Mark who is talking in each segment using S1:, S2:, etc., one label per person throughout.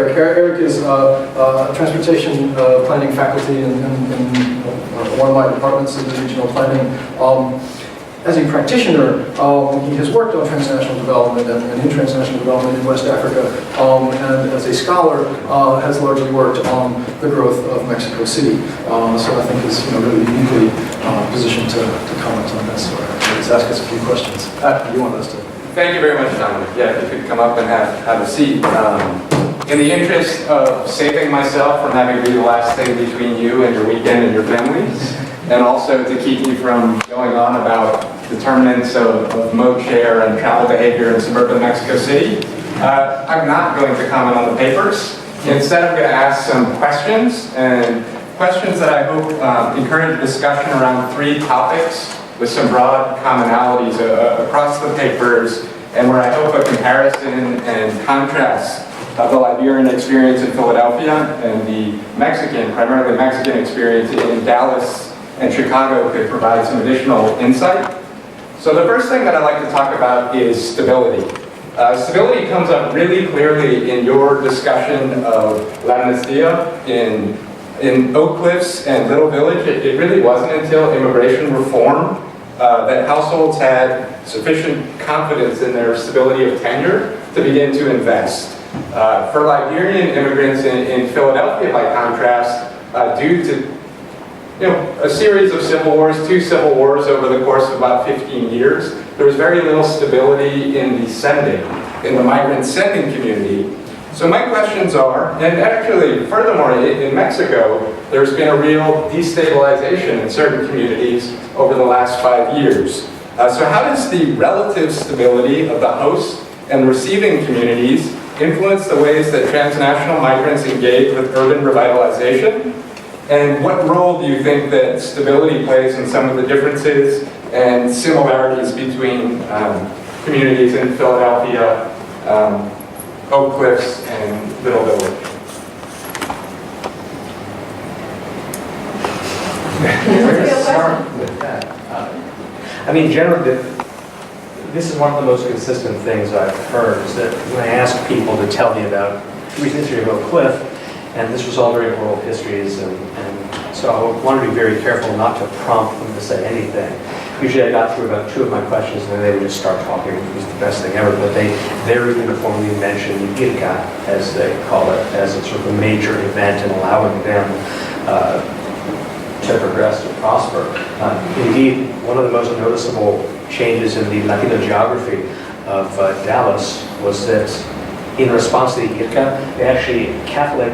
S1: Eric is transportation planning faculty in one of my departments in the regional planning. As a practitioner, he has worked on transnational development and in transnational development in West Africa, and as a scholar has largely worked on the growth of Mexico City. So I think is really uniquely positioned to comment on this. So let's ask us a few questions. You want us to?
S2: Thank you very much, Dominic. Yeah, if you could come up and have a seat. In the interest of saving myself from having to be the last thing between you and your weekend and your families, and also to keep me from going on about determinants of mode share and travel behavior in suburban Mexico City, I'm not going to comment on the papers. Instead, I'm going to ask some questions, and questions that I hope encourage discussion around three topics with some broad commonalities across the papers, and where I hope a comparison and contrast of the Liberian experience in Philadelphia and the primarily Mexican experience in Dallas and Chicago could provide some additional insight. So the first thing that I'd like to talk about is stability. Stability comes up really clearly in your discussion of La Amnistía in Oak Cliffs and Little Village. It really wasn't until immigration reform that households had sufficient confidence in their stability of tenure to begin to invest. For Liberian immigrants in Philadelphia, by contrast, due to a series of civil wars, 2 civil wars over the course of about 15 years, there was very little stability in the migrant sending community. So my questions are, and actually, furthermore, in Mexico, there's been a real destabilization in certain communities over the last 5 years. So how does the relative stability of the host and receiving communities influence the ways that transnational migrants engage with urban revitalization? And what role do you think that stability plays in some of the differences and similarities between communities in Philadelphia, Oak Cliffs, and Little Village?
S3: Let's start with that. I mean, generally, this is one of the most consistent things I've heard, is that when I ask people to tell me about the recent history of Oak Cliff, and this was all during oral histories, and so I want to be very careful not to prompt them to say anything. Usually I got through about 2 of my questions, and then they would just start talking. It was the best thing ever, but they very uniformly mentioned Guerra, as they call it, as a sort of a major event in allowing them to progress, to prosper. Indeed, one of the most noticeable changes in the Latino geography of Dallas was that in response to the Guerra, Catholic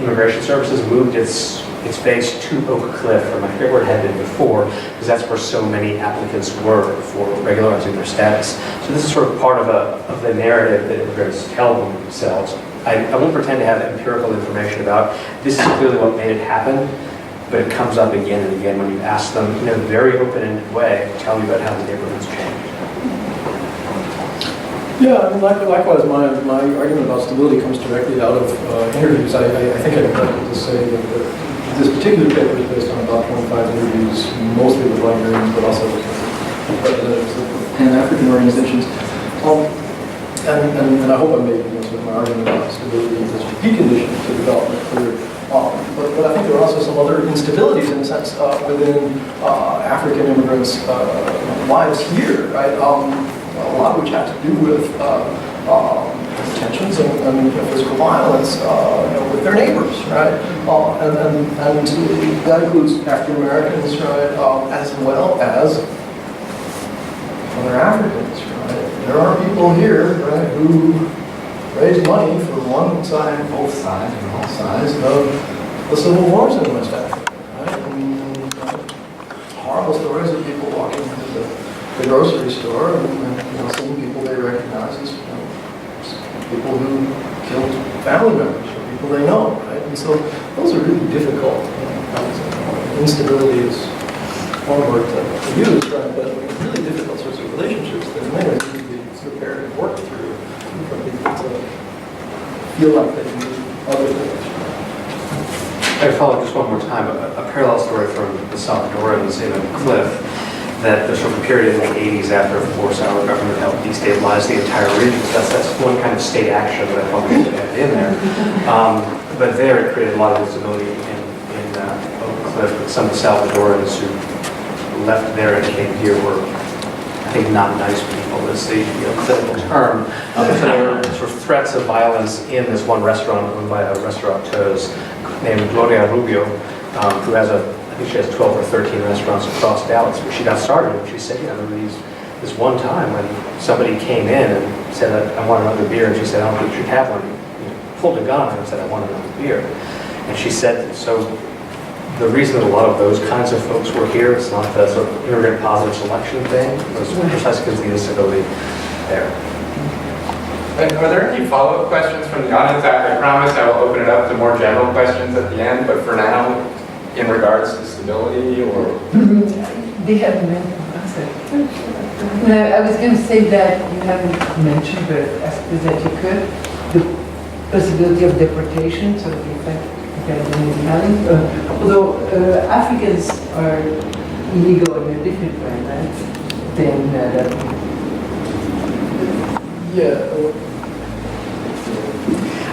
S3: Immigration Services moved its base to Oak Cliff, or I forget where it had been before, because that's where so many applicants were for regularizing their status. So this is sort of part of the narrative that immigrants tell themselves. I won't pretend to have empirical information about this is clearly what made it happen, but it comes up again and again when you ask them in a very open-ended way, tell me about how the neighborhood's changed.
S1: Yeah, I mean, likewise, my argument about stability comes directly out of interviews. I think I can just say that this particular paper is based on about 25 interviews, mostly with Liberians, but also with representatives of Pan-African organizations. And I hope I made sort of my argument about stability as a key condition to development clear. But I think there are also some other instabilities in a sense within African immigrants' lives here, right? A lot of which have to do with tensions and physical violence with their neighbors, right? And that includes African Americans, right? As well as other Africans, right? There are people here, right, who raise money for one side, both sides, and all sides of the civil wars in West Africa, right? And horrible stories of people walking into the grocery store and seeing people they recognize as people who killed family members or people they know, right? And so those are really difficult. Instability is one word to use, right? But really difficult sorts of relationships that many need to be prepared and worked through for people to feel like they can do other things.
S3: I follow just one more time a parallel story from the Salvadorans in Oak Cliff. that there's sort of a period in the 80s after, of course, our government helped destabilize the entire region. So that's one kind of state action that I probably should add in there. But there it created a lot of instability in Oak Cliff with some Salvadorans who left there and came here were, I think, not nice people, is the clinical term. So there were sort of threats of violence in this one restaurant owned by a restaurateuse named Gloria Rubio, who has I think she has 12 or 13 restaurants across Dallas. But she got started, and she said, this one time when somebody came in and said, I want another beer, and she said, I don't think you should have one. He pulled a gun and said, I want another beer. And she said, so the reason that a lot of those kinds of folks were here, it's not the sort of immigrant positive selection thing, it was precisely because of the instability there.
S2: And are there any follow-up questions from the audience? I promise I will open it up to more general questions at the end, but for now, in regards to stability or...
S4: They have mentioned, I was going to say that you haven't mentioned, but I suppose that you could, the possibility of deportation, so the effect although Africans are illegal in a different way, right? Than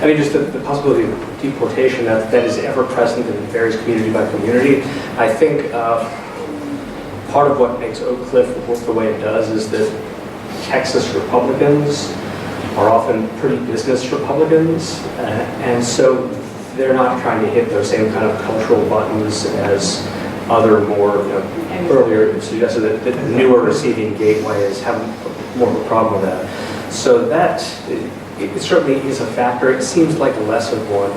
S3: I mean, just the possibility of deportation that is ever present and varies community by community. I think part of what makes Oak Cliff work the way it does is that Texas Republicans are often pretty business Republicans, and so they're not trying to hit those same kind of cultural buttons as other more, earlier suggested that newer receiving gateways have more of a problem with that. So that, it certainly is a factor. It seems like less of one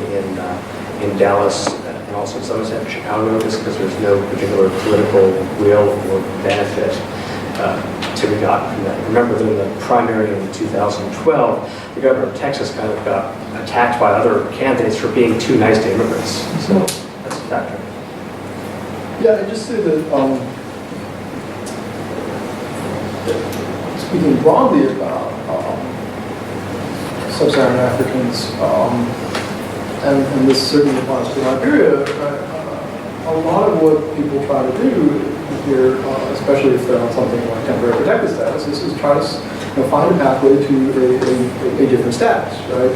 S3: in Dallas and also to some extent in Chicago, just because there's no particular political will or benefit to be gotten from that. Remember that in the primary in 2012, the governor of Texas kind of got attacked by other candidates for being too nice to immigrants. So that's a factor.
S1: Yeah, I just say that speaking broadly about sub-Saharan Africans, and this certainly applies to Liberia, a lot of what people try to do here, especially if they're on something like temporary protected status, is try to find a pathway to a different status, right?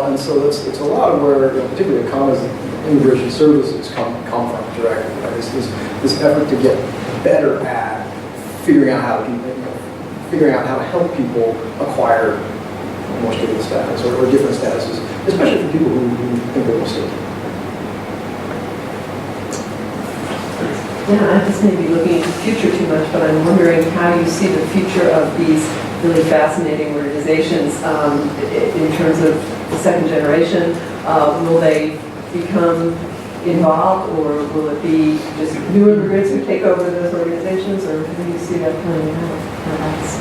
S1: And so it's a lot of where, particularly economists, immigration services come from directly. Right? This effort to get better at figuring out how to help people acquire more stable status or different statuses, especially for people who think they're stable.
S5: Yeah, I just may be looking into the future too much, but I'm wondering how you see the future of these really fascinating organizations in terms of the second generation. Will they become involved, or will it be just new immigrants who take over those organizations, or how do you see that playing out for us?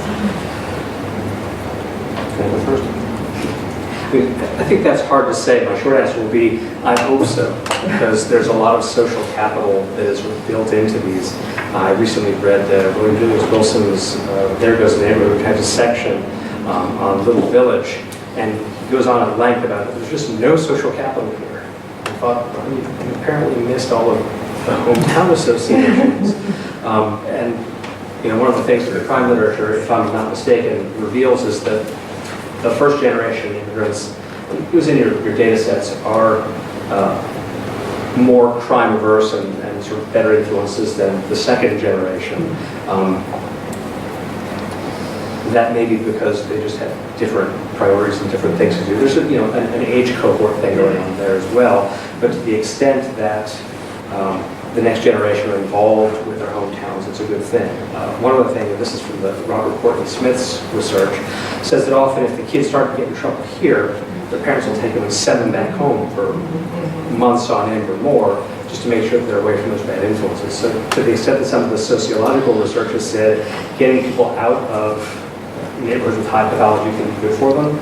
S3: I think that's hard to say. My short answer will be, I hope so, because there's a lot of social capital that is built into these. I recently read William Julius Wilson's There Goes the Neighborhood, which has a section on Little Village, and he goes on at length about it. There's just no social capital here. I thought, well, you apparently missed all of the hometown associations. And one of the things that the crime literature, if I'm not mistaken, reveals is that the first generation immigrants, who's in your data sets, are more crime averse and sort of better influences than the second generation. That may be because they just have different priorities and different things to do. There's an age cohort thing going on there as well, but to the extent that the next generation are involved with their hometowns, it's a good thing. One of the things, and this is from the Robert Courtney Smith's research, says that often if the kids start to get in trouble here, their parents will take them and send them back home for months on end or more, just to make sure that they're away from those bad influences. So to the extent that some of the sociological research has said getting people out of neighborhoods with high pathology can be good for them,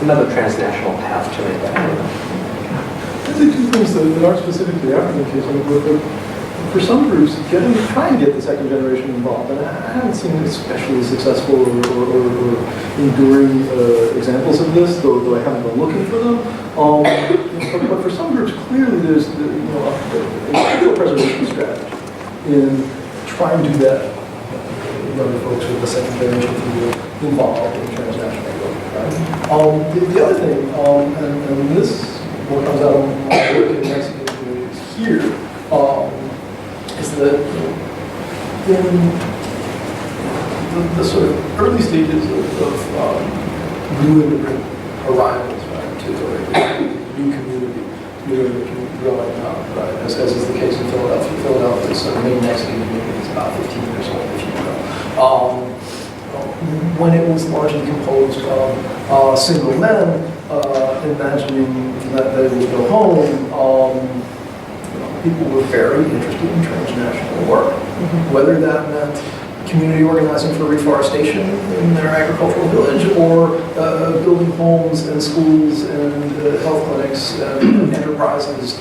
S3: another transnational path to make that happen.
S1: I think two things that aren't specific to the African case. For some groups, try and get the second generation involved, and I haven't seen especially successful or enduring examples of this, though I haven't been looking for them. But for some groups, clearly there's a cultural preservation strategy in trying to do that younger folks with the second generation who are involved in transnational work. Right? The other thing, and this is what comes out of my work in Mexican communities here, is that in the sort of early stages of new immigrant arrivals, right, to a new community, new immigrant growing up, right, as is the case in Philadelphia. Philadelphia's sort of main Mexican community is about 15 years old, if you will. When it was largely composed of single men, imagining that they would go home, people were very interested in transnational work, whether that meant community organizing for reforestation in their agricultural village, or building homes and schools and health clinics and enterprises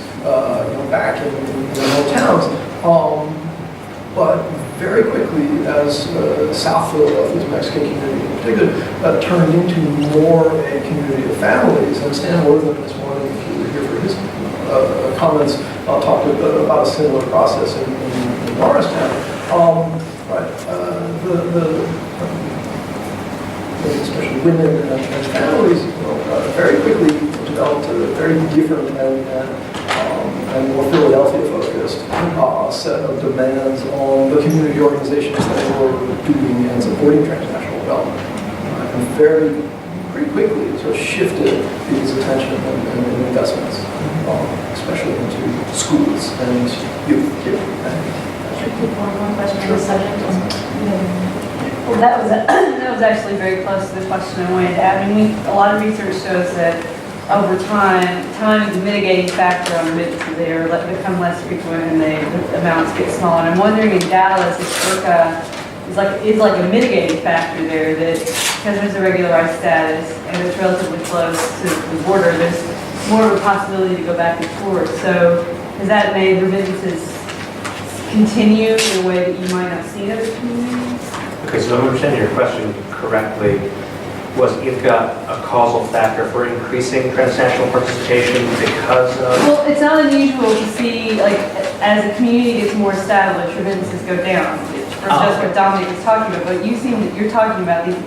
S1: back in their hometowns. But very quickly, as South Philadelphia's Mexican community in particular turned into more a community of families, and Stan Wortham this morning, if you were here for his comments, talked about a similar process in Morristown. Right, especially women and families, very quickly developed a very different and more Philadelphia-focused set of demands on the community organizations that were doing and supporting transnational development. And pretty quickly, it sort of shifted people's attention and investments, especially into schools and youth here.
S6: One question on the subject. Well, that was actually very close to the question I wanted to add. I mean, a lot of research shows that over time is a mitigating factor on remittances. They become less frequent and the amounts get smaller. And I'm wondering in Dallas if IRCA is like a mitigating factor there, that because there's a regularized status and it's relatively close to the border, there's more of a possibility to go back and forth. So has that made remittances continue in a way that you might not see in other communities?
S3: Okay, so I'm understanding your question correctly. Was IVCA a causal factor for increasing transnational participation because of...
S6: Well, it's not unusual to see, like, as a community gets more established, remittances go down. Or just what Dominic is talking about. But you're talking about these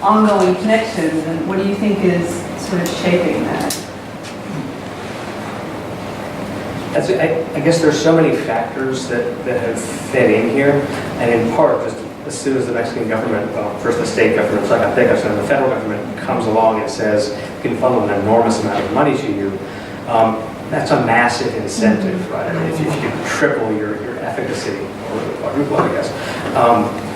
S6: ongoing connections, and what do you think is sort of shaping that?
S3: I guess there's so many factors that have fed in here, and in part, just as soon as the Mexican government, well, first the state government, Zacatecas, and the federal government comes along and says, we can funnel an enormous amount of money to you, that's a massive incentive, right? I mean, if you triple your efficacy, or quadruple, I guess.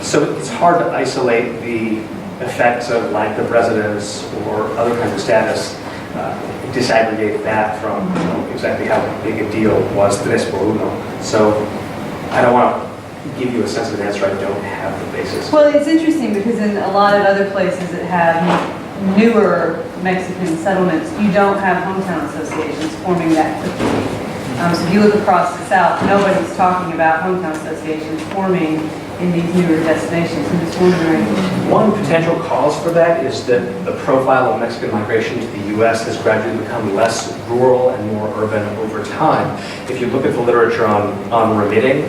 S3: So it's hard to isolate the effects of lack of residence or other kinds of status, disaggregate that from exactly how big a deal was tres por uno. So I don't want to give you a sense of an answer I don't have the basis.
S6: Well, it's interesting because in a lot of other places that have newer Mexican settlements, you don't have hometown associations forming that quickly. So if you look across the South, nobody's talking about hometown associations forming in these newer destinations. I'm just wondering.
S3: One potential cause for that is that the profile of Mexican migration to the U.S. has gradually become less rural and more urban over time. If you look at the literature on remitting,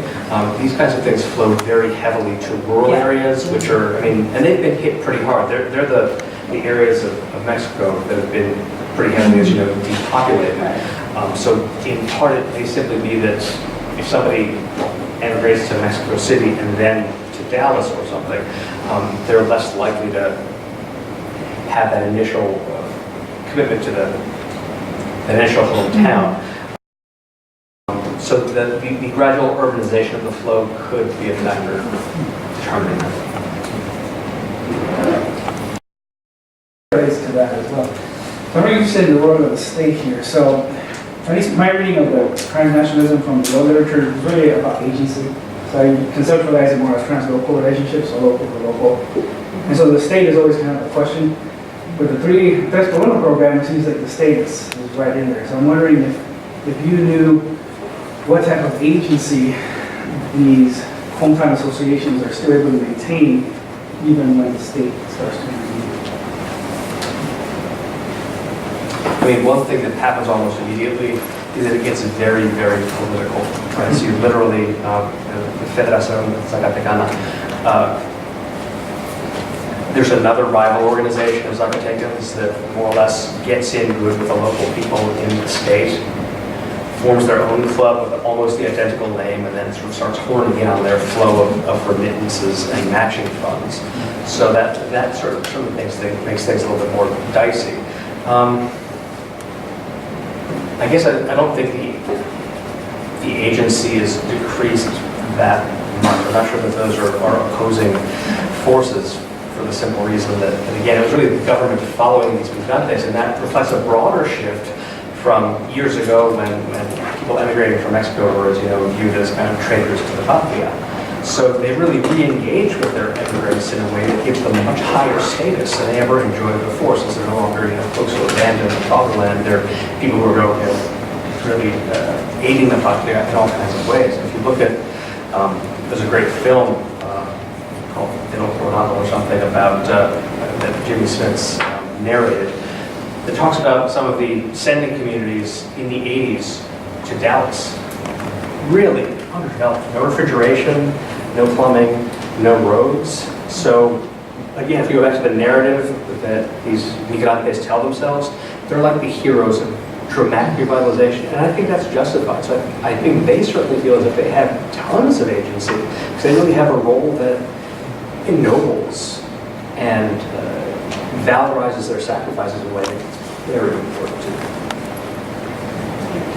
S3: these kinds of things flow very heavily to rural areas, which are, and they've been hit pretty hard. They're the areas of Mexico that have been pretty heavily, as you know, depopulated. So in part, it may simply be that if somebody emigrates to Mexico City and then to Dallas or something, they're less likely to have that initial commitment to the initial hometown. So the gradual urbanization of the flow could be a factor determining that.
S7: To that as well. So I'm interested in the role of the state here. So at least my reading of the transnationalism from the law literature is really about agency. So I conceptualize it more as translocal relationships, or local to local. And so the state is always kind of a question. With the Tres por Uno program, it seems like the state is right in there. So I'm wondering if you knew what type of agency these hometown associations are still able to maintain even when the state starts to intervene.
S3: One thing that happens almost immediately is that it gets very, very political. Right? So you literally, the Federación Zacatecana There's another rival organization of Zacatecans that more or less gets in good with the local people in the state, forms their own club with almost the identical name, and then sort of starts horning in on their flow of remittances and matching funds. So that sort of makes things a little bit more dicey. I guess I don't think the agency is decreased that much. I'm not sure that those are opposing forces, for the simple reason that, and again, it was really the government following these migrantes, and that reflects a broader shift from years ago when people emigrating from Mexico were, as you know, viewed as kind of traitors to the patria. So they really re-engage with their immigrants in a way that gives them much higher status than they ever enjoyed before, since they're no longer, folks who abandon the fatherland. They're people who are, really aiding the patria in all kinds of ways. If you look at, there's a great film called El Coronado or something about that Jimmy Smith's narrated, that talks about some of the sending communities in the 80s to Dallas. Really underdeveloped. No refrigeration, no plumbing, no roads. So again, if you go back to the narrative that these migrantes tell themselves, they're like the heroes of dramatic revitalization, and I think that's justified. So I think they certainly feel as if they have tons of agency, because they really have a role that ennobles and valorizes their sacrifices in a way that's very important to them.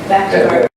S6: Back to our